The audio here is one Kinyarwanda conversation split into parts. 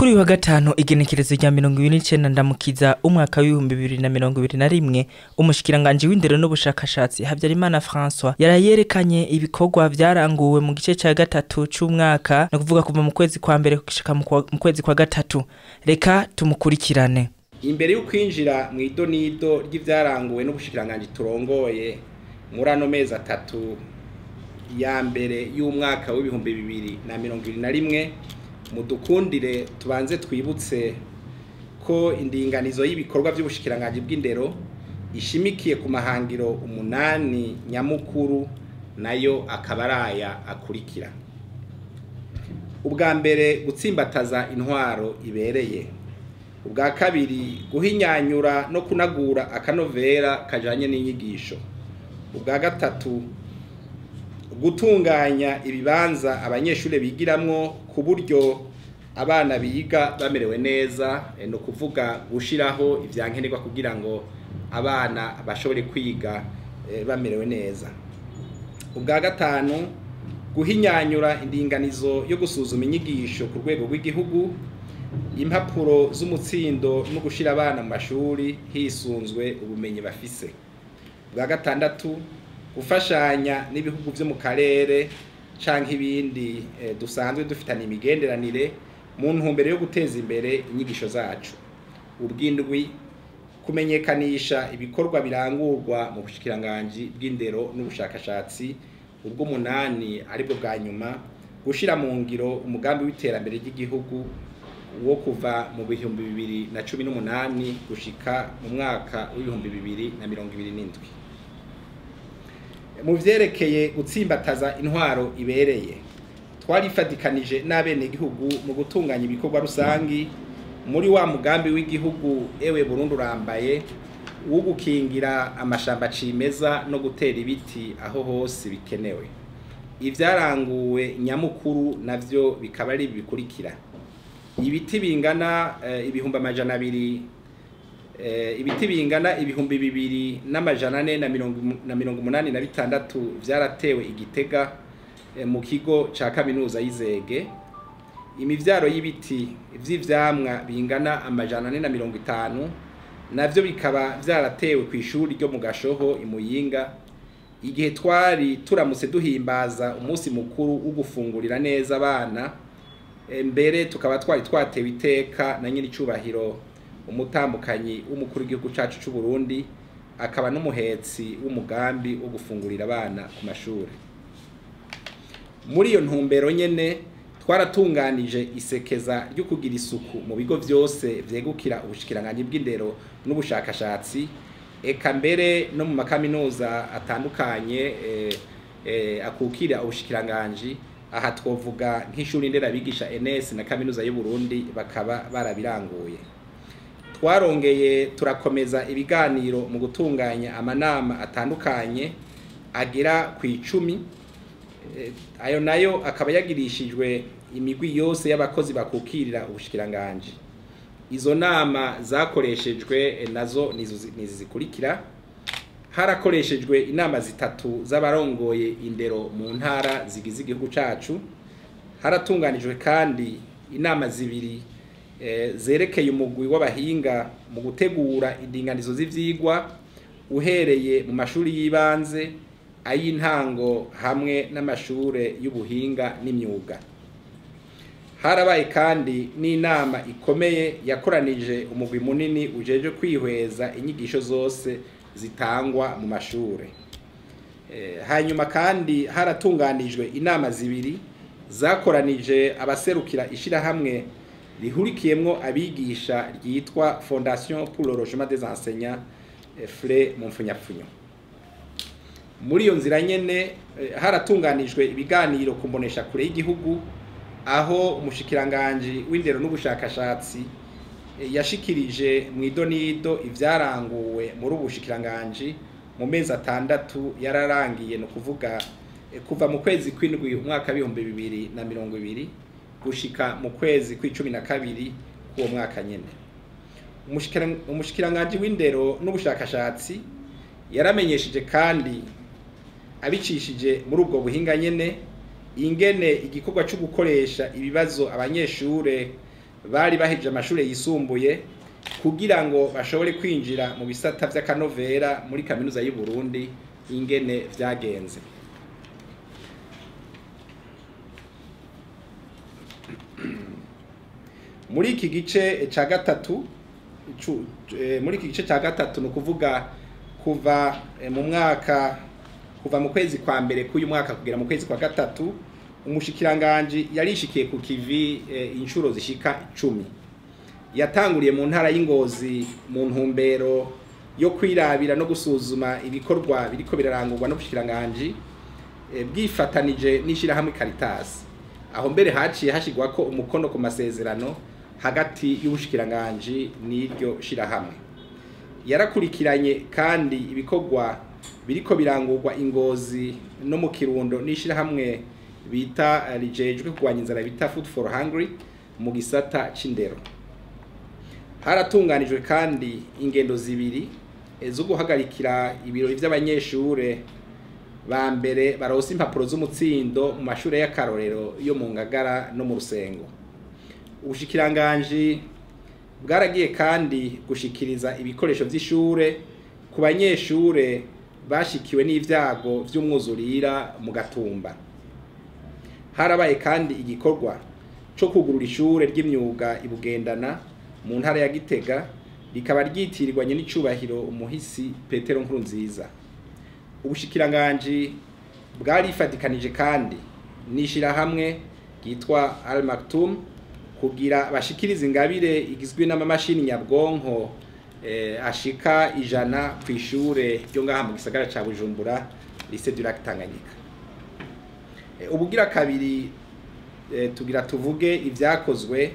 Kuri wa gatanu igenekerezo rya 29 ndamukiza umwaka wa 2021 umushikiranganje w'indero n'ubushakashatsi Habyarimana François yarayerekanye ibikorwa vyaranguwe mu gice ca gatatu c'umwaka no kuvuga kuva mu kwezi kwa mbere gushika mu kwezi kwa gatatu. Reka tumukurikirane. Imbere yo kwinjira mu idonido ry'ivyaranguwe n'ubushikiranganje turongoye muri ano mezi atatu ya mbere y'umwaka wa 2021 mudukundire tubanze twibutse ko indinganizo y'ibikorwa by'ubushikiranganje bw'indero ishimikiye ku mahangiro umunani nyamukuru nayo akabaraya akurikira. Ubwa mbere gutsimbataza intwaro ibereye. Ubwa kabiri guhinyanyura no kunagura akanovera kajanye n'inyigisho. Ubwa gatatu gutunganya ibibanza abanyeshure bigiramwo ku buryo abana biga bamerewe neza, no kuvuga gushiraho ivyankenerwa kugira ngo abana bashobore kwiga bamerewe neza. Ubwa gatanu guhinyanyura indinganizo yo gusuzuma inyigisho ku rwego rw'igihugu, impapuro z'umutsindo no gushira abana mu mashuri hisunzwe ubumenyi bafise. Ubwa gatandatu gufashanya n'ibihugu byo mu karere canke ibindi dusanzwe dufitana imigenderanire mu ntumbero yo guteza imbere inyigisho zacu. Ubwindwi kumenyekanisha ibikorwa birangurwa mu bushikiranganje bw'indero n'ubushakashatsi. Ubw'umunani aribwo bwa nyuma gushira mu ngiro umugambi w'iterambere ry'igihugu wo kuva mu 2018 gushika mu mwaka wa 2027. Mu vyerekeye gutsimbataza intwaro ibereye twarifadikanije n'abene gihugu mu gutunganya ibikorwa rusangi muri wa mugambi w'igihugu ewe Burundi urambaye wo gukingira amashamba cimeza no gutera ibiti aho hose bikenewe. Ivyaranguwe nyamukuru navyo bikaba ari bikurikira: ibiti bingana ibihumbi 200 ibiti bingana ibihumbi 2486 vyaratewe Igitega mu kigo ca kaminuza y'Izege. Imivyaro y'ibiti vy'ivyamwa bingana 450 navyo bikaba vyaratewe ku ishuri ryo mu Gashoho imuyinga, igihe twari turamutse duhimbaza umunsi mukuru wo gufungurira neza abana. Mbere tukaba twari twatewe iteka na nyiri cubahiro umutambukanyi w'umukuru w'igihugu cacu c'u Burundi, akaba n'umuhetsi w'umugambi wo gufungurira abana ku mashuri. Muri iyo ntumbero nyene twaratunganije isekeza ryo kugira isuku mu bigo vyose vyegukira ubushikiranganje bw'indero n'ubushakashatsi, eka mbere no mu makaminuza atandukanye akukira ubushikiranganje. Aha twovuga nk'ishuri nderabigisha NS na kaminuza y'u Burundi bakaba barabiranguye. Twarongeye turakomeza ibiganiro mu gutunganya amanama atandukanye agera ku 10. Ayo nayo akaba yagirishijwe imigwi yose y'abakozi bakukirira ubushikiranganje. Izo nama zakoreshejwe nazo nizikurikira: harakoreshejwe inama zitatu z'abarongoye indero mu ntara zigize igihugu cacu. Haratunganijwe kandi inama zibiri zerekeye umugwi w'abahinga mu gutegura indinganizo z'ivyigwa uhereye mu mashuri y'ibanze, ay'intango hamwe n'amashure y'ubuhinga n'imyuga. Harabaye kandi n'inama ikomeye yakoranije umugwi munini ujeje kwihweza inyigisho zose zitangwa mu mashure. Hanyuma kandi haratunganijwe inama zibiri zakoranije abaserukira ishirahamwe rihurikiyemwo abigisha ryitwa Fondation pour le logement des enseignants FLE mu mfunyapfunyo. Muri iyo nzira nyene haratunganijwe ibiganiro kumbonesha kure y'igihugu, aho umushikiranganje w'indero n'ubushakashatsi yashikirije mu idonido ivyaranguwe muri ubushikiranganje mu mezi atandatu yararangiye, no kuvuga kuva mu kwezi kw'indwi umwaka wa 2020 gushika mu kwezi kwa12 k'uwo mwaka nyene. Umushikiranganje w'indero n'ubushakashatsi yaramenyesheje kandi abicishije muri ubwo buhinga nyene ingene igikorwa cyo gukoresha ibibazo abanyeshure bari bahejeje amashuri yisumbuye kugira ngo bashobore kwinjira mu bisata vy'akanovera muri kaminuza y'u Burundi ingene vyagenze. Muri iki gice ca gatatu ni ukuvuga kuva mu kwezi kwa mbere k'uyu mwaka kugera mu kwezi kwa gatatu, umushikiranganji yarishikiye ku kivi inshuro zishika 10. Yatanguriye mu ntara y'Ingozi mu ntumbero yo kwirabira no gusuzuma ibikorwa biriko birarangurwa n'ubushikiranganji bwifatanije n'ishirahamwe Caritas. Aho mbere haciye hashigwako umukono ku masezerano hagati y'ubushikiranganji n'iryo shirahamwe. Yarakurikiranye kandi ibikorwa biriko birangurwa Ingozi no mu Kirundo n'ishirahamwe bita rijejwe kurwanya inzara bita Food for Hungry mu gisata c'indero. Haratunganijwe kandi ingendo zibiri zo guhagarikira ibirori vy'abanyeshure ba mbere baronse impapuro z'umutsindo mu mashure y'akarorero yo mu Ngagara no mu Rusengo. Ubushikiranganji bwaragiye kandi gushikiriza ibikoresho vy'ishure ku banyeshure bashikiwe n'ivyago vy'umwuzurira mu Gatumba. Harabaye kandi igikorwa co kugurura ishure ry'imyuga ibugendana mu ntara ya Gitega, rikaba ryitirirwanye n'icubahiro umuhisi Petero Nkurunziza. Ubushikiranganji bwarifatikanije kandi n'ishirahamwe ryitwa Al Maktoum kugira bashikiriza ingabire igizwe n'amamashini nyabwonko ashika 100 kw'ishure ryo ngaha mu gisagara ca Bujumbura Lycée du Lac Tanganyika. Ubugira kabiri tugira tuvuge ivyakozwe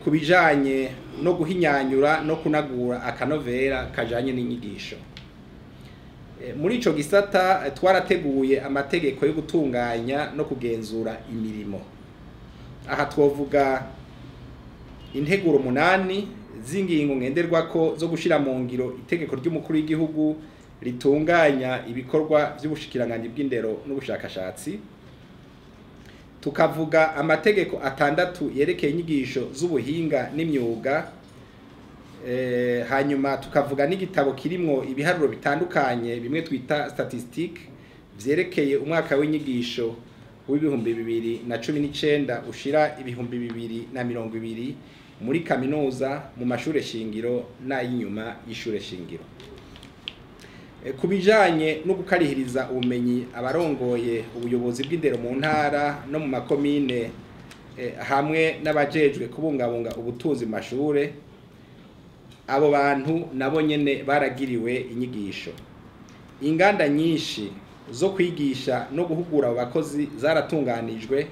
kubijanye no guhinyanyura no kunagura akanovera kajanye n'inyigisho. Muri ico gisata twarateguye amategeko yo gutunganya no kugenzura imirimo. Aha twovuga integuro 8 z'ingingo ngenderwako zo gushira mu ngiro itegeko ry'umukuru w'igihugu ritunganya ibikorwa vy'ubushikiranganji bw'indero n'ubushakashatsi. Tukavuga amategeko 6 yerekeye inyigisho z'ubuhinga n'imyuga, hanyuma tukavuga n'igitabo kirimwo ibiharuro bitandukanye bimwe twita statistique vyerekeye umwaka w'inyigisho w'ibihumbi 2019 ushira ibihumbi 2020 muri kaminuza mu mashure shingiro n'ayinyuma y'ishure shingiro. Kubijanye no gukarihiriza ubumenyi abarongoye ubuyobozi bw'indero mu ntara no mu makomine hamwe n'abajejwe kubungabunga ubutunzi mu mashure, abo bantu nabo nyene baragiriwe inyigisho. Inganda nyinshi zo kwigisha no guhugura abakozi zaratunganijwe,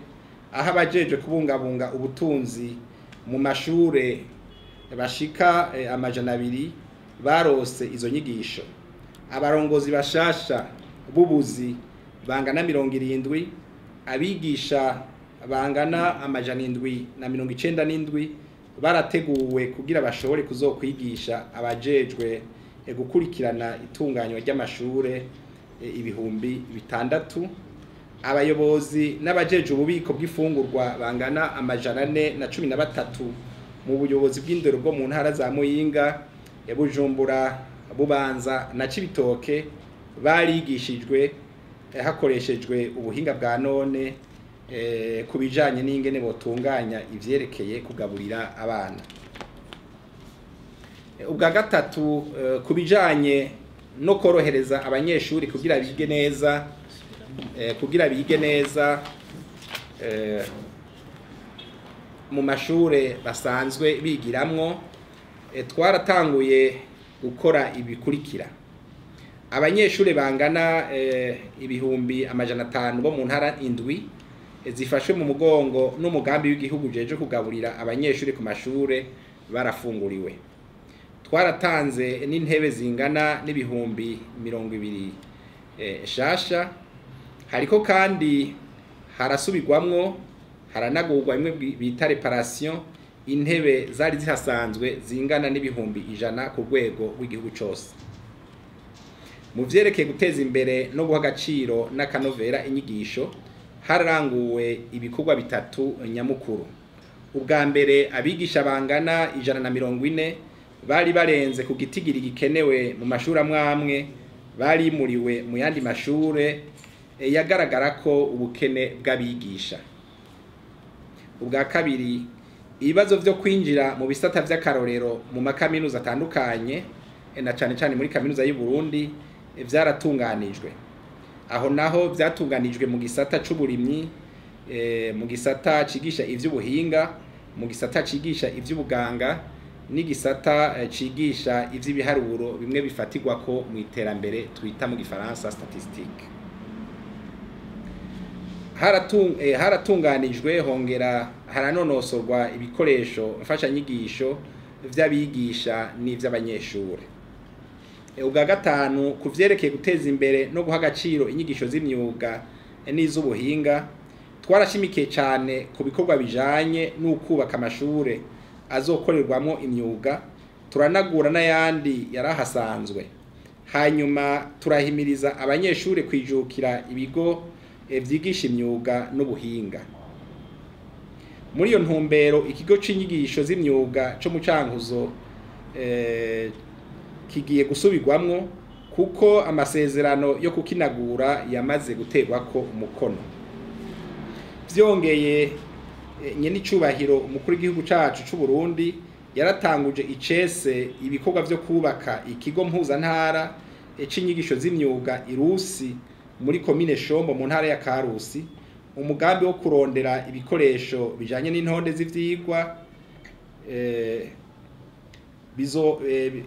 aho abajejwe kubungabunga ubutunzi mu mashure bashika 200 barose izo nyigisho. Abarongozi bashasha bubuzi bangana 70, abigisha bangana 797 barateguwe kugira bashobore kuzokwigisha abajejwe gukurikirana itunganywa ry'amashure ibihumbi 6. Abayobozi n'abajeje ububiko bw'ifungurwa bangana 413 mu buyobozi bw'indero bwo mu ntara za Muyinga, Bujumbura, Bubanza na Cibitoke barigishijwe hakoreshejwe ubuhinga bwa none kubijanye n'ingene botunganya ivyerekeye kugaburira abana. Ubwa gatatu kubijanye no korohereza abanyeshuri kugira bige neza mu mashure basanzwe bigiramwo, twaratanguye gukora ibikurikira. Abanyeshuri bangana ibihumbi 500 bo mu ntara 7 zifashwe mu mugongo n'umugambi w'igihugu jeje kugaburira abanyeshuri ku mashure barafunguriwe. Twaratanze n'intebe zingana n'ibihumbi 200 shasha. Hariko kandi harasubirwamwo haranagurwa imwe bita reparation intebe zari zihasanzwe zingana n'ibihumbi 100 ku rwego rw'igihugu cyose. Mu vyerekeye guteza imbere no guha agaciro n'akanovera inyigisho, hararanguwe ibikorwa bitatu nyamukuru. ubwa mbere abigisha bangana 140 bari barenze ku gitigiri gikenewe mu mashuri amwe bari muriwe mu yandi mashure yagaragara ko ubukene bw'abigisha. Ubwa kabiri, ibibazo vyo kwinjira mu bisata vy'akarorero mu makaminuza atandukanye na cane cane muri kaminuza y'u Burundi vyaratunganijwe. Aho naho vyatunganijwe mu gisata c'uburimyi, mu gisata cigisha ivy'ubuhinga, mu gisata cigisha ivy'ubuganga, n'igisata cigisha ivy'ibiharuro bimwe bifatirwa ko mu iterambere twita mu gifaransa statistique. Haratunganijwe hongera haranonosorwa ibikoresho mfashanyigisho vy'abigisha n'ivy'abanyeshure. Ubwa gatanu, kuvyerekeye guteza imbere no guha agaciro inyigisho z'imyuga n'iz'ubuhinga, twarashimikiye cyane ku bikorwa bijanye n'ukubaka amashure azokorerwamo imyuga, turanagura n'ayandi yarahasanzwe. Hanyuma turahimiriza abanyeshure kwijukira ibigo vyigisha imyuga n'ubuhinga. Muri iyo ntumbero, ikigo c'inyigisho z'imyuga co mu Cankuzo kigiye gusubirwamwo kuko amasezerano yo kukinagura yamaze guterwako umukono. Vyongeye, nyenicubahiro umukuru w'igihugu cacu c'u Burundi yaratanguje icese ibikorwa vyo kubaka ikigo mpuzantara c'inyigisho z'imyuga Irusi muri komine Shombo mu ntara ya Karusi, umugambi wo kurondera ibikoresho bijanye n'intonde z'ivyigwa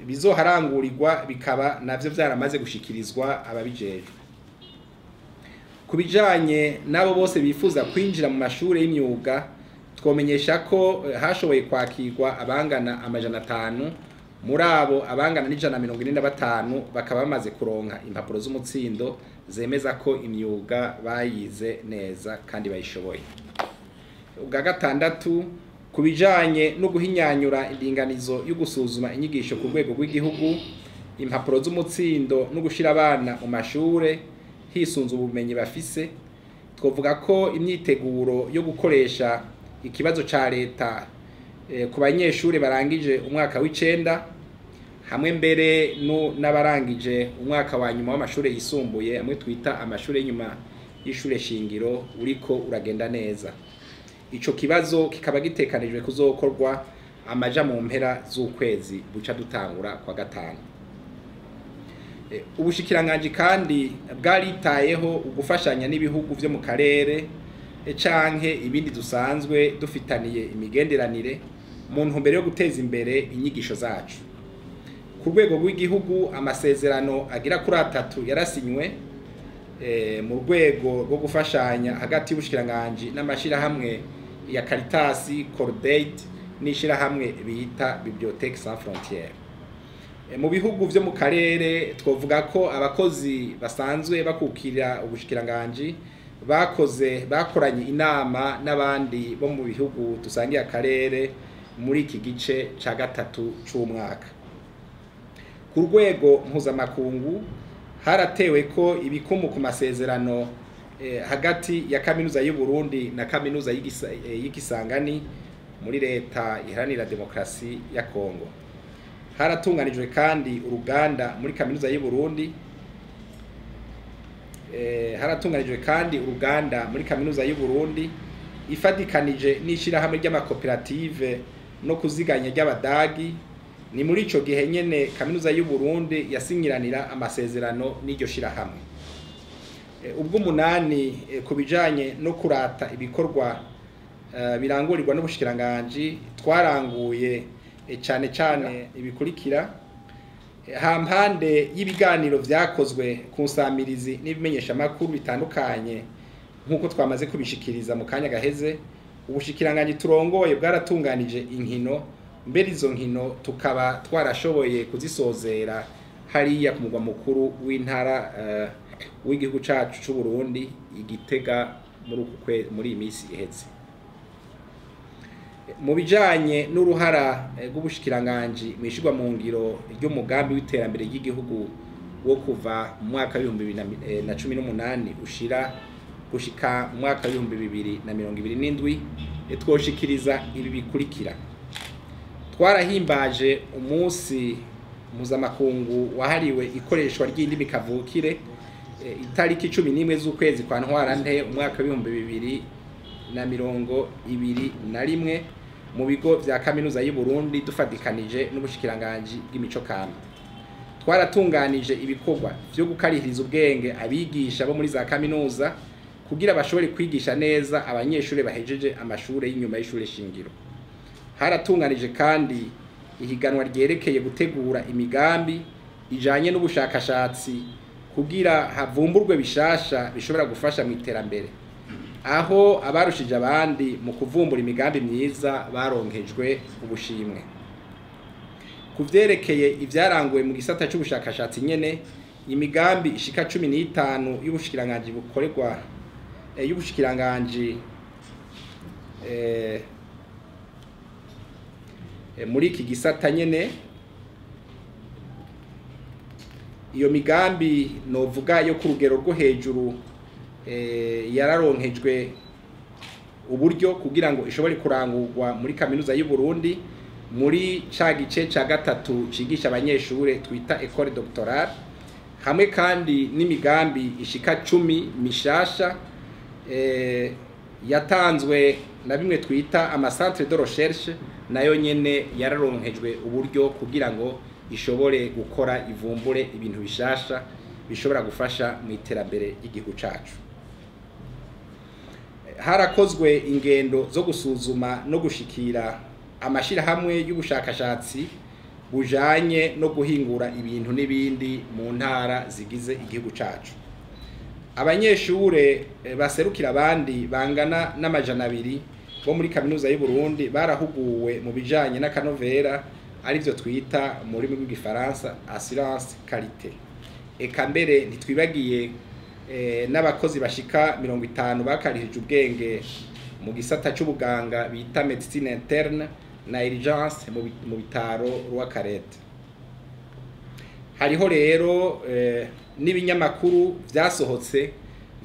bizoharangurirwa bikaba navyo vyaramaze gushikirizwa ababijejwe. Kubijanye nabo bose bifuza kwinjira mu mashure y'imyuga, twomenyesha ko hashoboye kwakirwa abangana 500, muri abo abangana n'145 bakaba bamaze kuronka impapuro z'umutsindo zemeza ko imyuga bayize neza kandi bayishoboye. Ubwa gatandatu, kubijanye no guhinyanyura indinganizo yo gusuzuma inyigisho ku rwego rw'igihugu, impapuro z'umutsindo no gushira abana mu mashure hisunze ubumenyi bafise, twovuga ko imyiteguro yo gukoresha ikibazo ca leta ku banyeshure barangije umwaka w'icenda hamwe mbere n'abarangije umwaka wa nyuma w'amashure yisumbuye, amwe twita amashure nyuma y'ishure shingiro, uriko uragenda neza. Ico kibazo kikaba gitekanijwe kuzokorwa amaja mu mpera z'ukwezi buca dutangura kwa gatanu. Ubushikiranganji kandi bwaritayeho ugufashanya n'ibihugu vyo mu karere canke ibindi dusanzwe dufitaniye imigenderanire mu ntumbero yo guteza imbere inyigisho zacu. Ku rwego rw'igihugu, amasezerano agira kuri 3 yarasinywe mu rwego rwo gufashanya hagati y'ubushikiranganji n'amashirahamwe ya Caritas, Cordate n'ishirahamwe bita Bibliothèque Sans Frontières. Mu bihugu vyo mu karere twovuga ko abakozi basanzwe bakukira ubushikiranganji bakoranye inama n'abandi bo mu bihugu dusangiye akarere muri iki gice ca gatatu c'umwaka. Ku rwego mpuzamakungu haratewe ko ibikumu ku masezerano hagati ya kaminuza y'u Burundi na kaminuza y'Igisangani muri leta iharanira demokrasi ya Kongo. Haratunganijwe kandi uruganda muri kaminuza y'u Burundi, ifadikanije n'ishirahamwe ry'amakoperative no kuziganya ry'abadagi. Ni muri ico gihe nyene kaminuza y'u Burundi yasinyiranira amasezerano n'iryo shirahamwe. Ubwo umunani, kubijanye no kurata ibikorwa birangurirwa n'ubushikiranganji, twaranguye cane cane ibikurikira. Hampande y'ibiganiro vyakozwe ku nsamirizi n'ibimenyesha makuru bitandukanye nkuko twamaze kubishikiriza mu kanya gaheze, ubushikiranganji turongoye bwaratunganije inkino, mbere izo nkino tukaba twarashoboye kuzisozera hariya ku mugwa mukuru w'intara w'igihugu cacu c'u Burundi, Igitega, muri imisi iheze. Mu bijanye n'uruhara rw'ubushikiranganji mwishirwa mu ngiro ry'umugambi w'iterambere ry'igihugu wo kuva mu mwaka wa 2018 ushira gushika mu mwaka w'ibihumbi 2027 twoshikiriza ibi bikurikira. Twarahimbaje umunsi mpuzamakungu wahariwe ikoreshwa ry'indimi kavukire itariki 11 z'ukwezi kwa Ntwarante umwaka w'ibihumbi 2021 mu bigo vya kaminuza y'u Burundi dufadikanije n'ubushikiranganji bw'imico kama. Twaratunganije ibikorwa byo gukarihiriza ubwenge abigisha bo muri za kaminuza kugira bashobore kwigisha neza abanyeshuri bahejeje amashure y'inyuma y'ishure shingiro. Haratunganije kandi ihiganwa ryerekeye gutegura imigambi ijanye n'ubushakashatsi kugira havumburwe bishasha bishobora gufasha mu iterambere, aho abarushije abandi mu kuvumbura imigambi myiza baronkejwe ubushimwe. Kuvyerekeye ivyaranguwe mu gisata c'ubushakashatsi nyene, imigambi ishika 15 y'ubushikiranganji bukorerwa y'ubushikiranganji muri iki gisata nyene, iyo migambi novuga yo ku rugero rwo hejuru yararonkejwe uburyo kugira ngo ishobore kurangurwa muri kaminuza y'u Burundi muri ca gice ca gatatu cigisha abanyeshure twita école doctorale, hamwe kandi n'imigambi ishika 10 mishasha yatanzwe na bimwe twita ama centre de recherche, nayo nyene yararonkejwe uburyo kugira ngo ishobore gukora ivumbure ibintu bishasha bishobora gufasha mu iterambere ry'igihugu cacu. Harakozwe ingendo zo gusuzuma no gushikira amashirahamwe y'ubushakashatsi bujanye no guhingura ibintu n'ibindi mu ntara zigize igihugu cacu. Abanyeshure baserukira abandi bangana n'amajana 2 bo muri kaminuza y'u Burundi barahuguwe mu bijanye n'akanovera arivyo twita muri rw'igifaransa assurance qualité. Eka mbere ntitwibagiye n'abakozi bashika 50 bakarihije ubwenge mu gisata c'ubuganga bita médecine interne na urgence mu bitaro rw'akarete. Hariho rero n'ibinyamakuru vyasohotse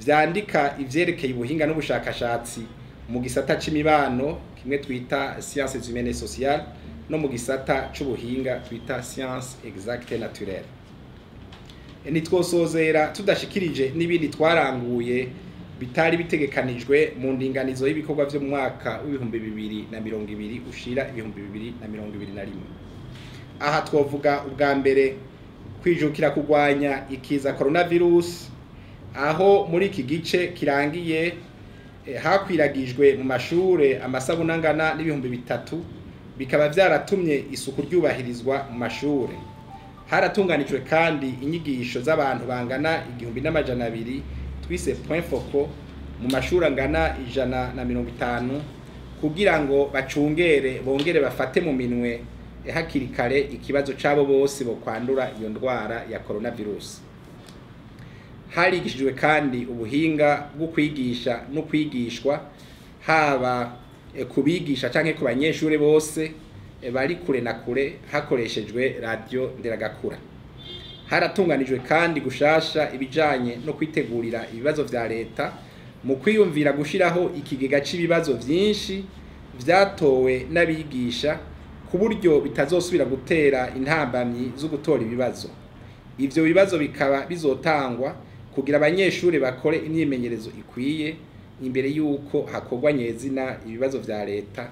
vyandika ivyerekeye ubuhinga n'ubushakashatsi mu gisata c'imibano kimwe twita sciences humaines et sociales no mu gisata c'ubuhinga twita sciences exactes naturelles. Nitwosozera tudashikirije n'ibindi twaranguye bitari bitegekanijwe mu ndinganizo y'ibikorwa vyo mu mwaka w'ibihumbi 2020 ushira ibihumbi 2021. Aha twovuga ubwa mbere kwijukira kugwanya ikiza coronavirus, aho muri iki gice kirangiye hakwiragijwe mu mashure amasabuna angana n'ibihumbi 3 bikaba vyaratumye isuku ryubahirizwa mu mashure. Haratunganijwe kandi inyigisho z'abantu bangana 1200 twise point focal mu mashuri angana 150 kugira ngo bacungere bongere bafate mu minwe hakiri kare ikibazo cabo bose bo kwandura iyo ndwara ya coronavirus. Harigishijwe kandi ubuhinga bwo kwigisha no kwigishwa haba kubigisha canke ku banyeshure bose bari kure na kure hakoreshejwe radio nderagakura. Haratunganijwe kandi gushasha ibijanye no kwitegurira ibibazo vya leta mu kwiyumvira gushiraho ikigega c'ibibazo vyinshi vyatowe n'abigisha ku buryo bitazosubira gutera intambamyi zo gutora ibibazo. Ivyo bibazo bikaba bizotangwa kugira abanyeshure bakore imyimenyerezo ikwiye imbere yuko hakorwa nyezina ibibazo vya leta,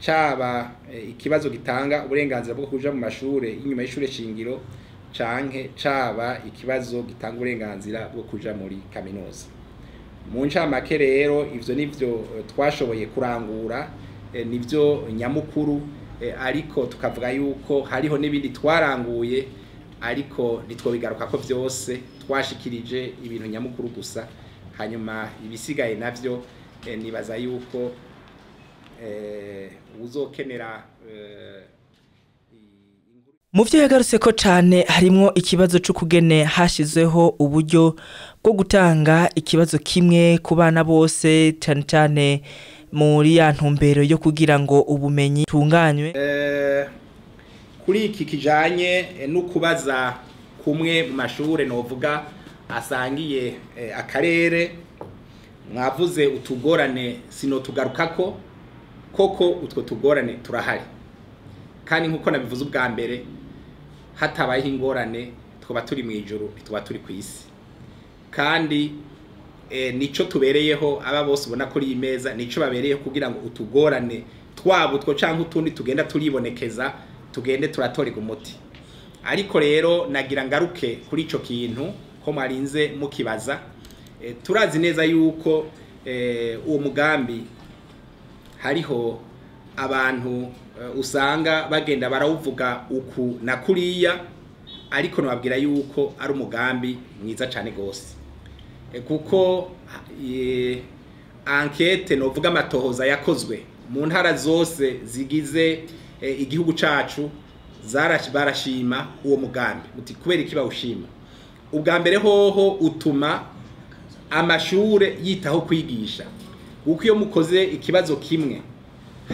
caba ikibazo gitanga uburenganzira bwo kuja mu mashure inyuma y'ishure shingiro canke caba ikibazo gitanga uburenganzira bwo kuja muri kaminuza. Mu ncamake rero ivyo nivyo twashoboye kurangura, nivyo nyamukuru, ariko tukavuga yuko hariho n'ibindi twaranguye ariko nitwobigaruka ko vyose twashikirije ibintu nyamukuru gusa, hanyuma ibisigaye navyo nibaza yuko uzokenera. Mu vyo yagarutse ko cane harimwo ikibazo c'ukugene hashizweho uburyo bwo gutanga ikibazo kimwe ku bana bose cane muri ya ntumbero yo kugira ngo ubumenyi tunganywe. Kuri iki kijanye no kubaza kumwe mu mashure novuga asangiye akarere, mwavuze utugorane sino tugarukako koko utwo tugorane turahari kandi nkuko nabivuze ubwa mbere hatabayeho ingorane twaba turi mu ijuru twaba turi ku isi kandi nico tubereyeho aba bose ubona kuri iyi meza nico babereyeho kugira ngo utugorane twabo two canke utundi tugenda turibonekeza tugende turatorega umuti ariko rero nagira ngaruke kuri ico kintu ko marinze mukibaza turazi neza yuko uwo mugambi hariho abantu usanga bagenda barawuvuga uku na kuriya ariko nababwira yuko ari umugambi mwiza cyane gose kuko enquête novuga amatohoza yakozwe mu ntara zose zigize igihugu cacu barashima uwo mugambi muti kubera iki bawushima ubwa mbere hoho utuma amashure yitaho kwigisha kuko iyo mukoze ikibazo kimwe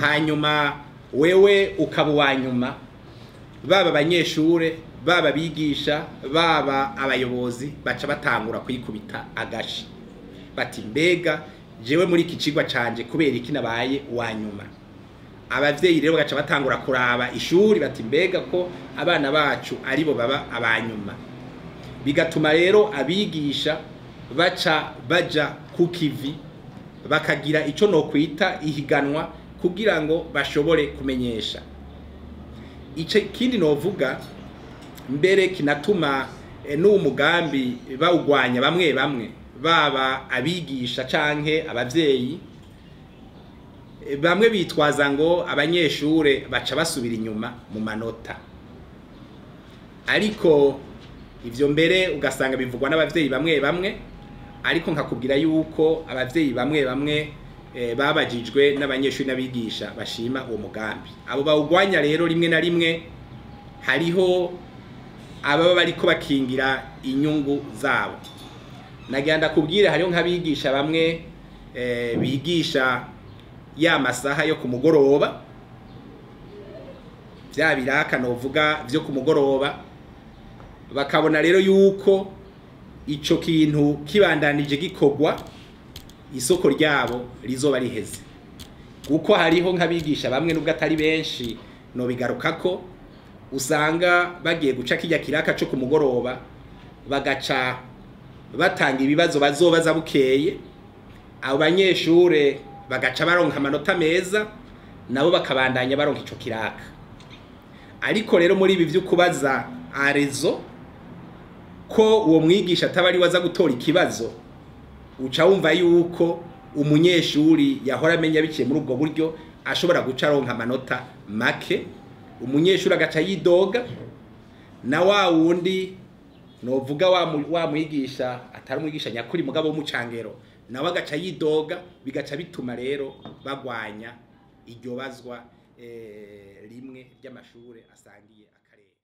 hanyuma wewe ukaba wanyuma baba abanyeshure baba bigisha baba abayobozi baca batangura kwikubita agashi bati mbega jewe muri iki cigwa canje kubera iki nabaye wanyuma abavyeyi rero bagaca batangura kuraba ishuri bati mbega ko abana bacu aribo baba abanyuma bigatuma rero abigisha baca baja ku kivi bakagira ico no kwita ihiganwa kugira ngo bashobore kumenyesha ico kindi novuga mbere kinatuma n'uwo mugambi bawugwanya bamwe bamwe baba abigisha canke abavyeyi bamwe bitwaza ngo abanyeshure baca basubira inyuma mu manota ariko ivyo mbere ugasanga bivugwa n'abavyeyi bamwe bamwe ariko nkakubwira yuko abavyeyi bamwe bamwe babajijwe n'abanyeshuri n'abigisha bashima uwo mugambi abo bawugwanya rero rimwe na rimwe hariho ababa bariko bakingira inyungu zabo nagenda kubwira hariho nk'abigisha bamwe bigisha ya masaha yo kumugoroba vya biraka novuga vyo kumugoroba bakabona rero yuko ico kintu kibandanije gikogwa isoko ryabo rizoba riheze kuko hariho nk'abigisha bamwe nubwo atari benshi no bigarukako usanga bagiye guca kijya kiraka cyo kumugoroba bagaca batanga ibibazo bazobaza bukeye abo banyeshure bagaca baronka amanota meza nabo bakabandanya baronka ico kiraka ariko rero muri ibi byo kubaza arezo ko uwo mwigisha atabari waza gutora ikibazo uca wumva yuko umunyeshuri yahora amenya biciye muri ubwo buryo ashobora guca aronka amanota make umunyeshuri agaca yidoga na wa wundi novuga wa mwigisha atari umwigisha nyakuri mugabo w'umucangero nawe agaca yidoga bigaca bituma rero bagwanya iryo bazwa rimwe ry'amashure asangiye akarere.